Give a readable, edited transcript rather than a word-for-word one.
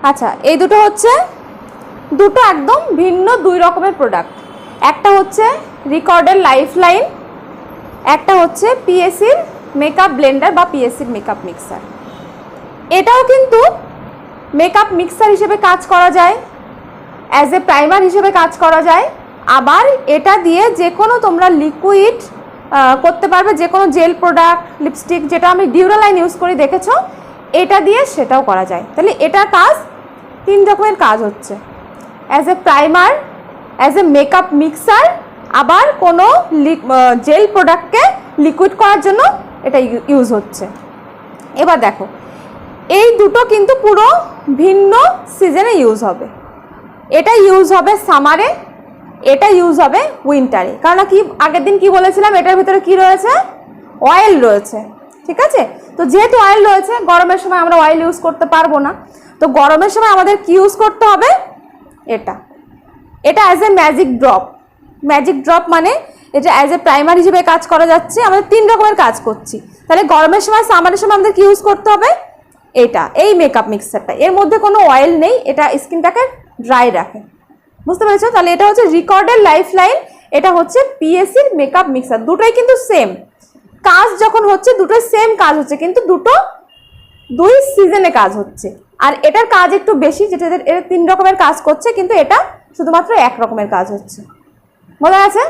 আচ্ছা, এই দুটো হচ্ছে দুটো একদম ভিন্ন দুই রকমের প্রোডাক্ট। একটা হচ্ছে রিকর্ডের লাইফলাইন, একটা হচ্ছে পিএসসির মেকআপ ব্লেন্ডার বা পিএসসির মেকআপ মিক্সার। এটাও কিন্তু মেকআপ মিক্সার হিসেবে কাজ করা যায়, অ্যাজ এ প্রাইমার হিসেবে কাজ করা যায়। আবার এটা দিয়ে যে কোনো তোমরা লিকুইড করতে পারবে, যে কোনো জেল প্রোডাক্ট, লিপস্টিক, যেটা আমি ডিউরালাইন ইউজ করি দেখেছো, এটা দিয়ে সেটাও করা যায়। তাহলে এটার কাজ তিন রকমের কাজ হচ্ছে, as a primer, as a makeup mixer, আবার কোনো জেল প্রোডাক্টকে লিকুইড করার জন্য এটা ইউজ হচ্ছে। এবার দেখো, এই দুটো কিন্তু পুরো ভিন্ন সিজনে ইউজ হবে। এটা ইউজ হবে সামারে, এটা ইউজ হবে উইন্টারে। কারণ কি আগের দিন কি বলেছিলাম, এটার ভিতরে কি রয়েছে, অয়েল রয়েছে, ঠিক আছে। তো যেহেতু অয়েল রয়েছে, গরমের সময় আমরা অয়েল ইউজ করতে পারবো না, তো গরমের সময় আমাদের কি ইউজ করতে হবে, এটা এটা as a magic drop. Magic drop মানে এটা অ্যাজ এ প্রাইমার হিসেবে কাজ করা যাচ্ছে, আমাদের তিন রকমের কাজ করছি। তাহলে গরমের সময়, সামারের সময় আমাদের কি ইউজ করতে হবে, এটা, এই মেকআপ মিক্সারটা। এর মধ্যে কোনো অয়েল নেই, এটা স্কিনটাকে ড্রাই রাখে, বুঝতে পেরেছো। তাহলে এটা হচ্ছে রিকর্ডের লাইফলাইন, এটা হচ্ছে পিএসসির মেকআপ মিক্সার। দুটোই কিন্তু সেম কাজ যখন হচ্ছে, দুটোই সেম কাজ হচ্ছে, কিন্তু দুই সিজনে কাজ হচ্ছে। আর এটার কাজ একটু বেশি, যেটা এর তিন রকমের কাজ করছে, কিন্তু এটা শুধুমাত্র এক রকমের কাজ হচ্ছে। বোঝা গেছে?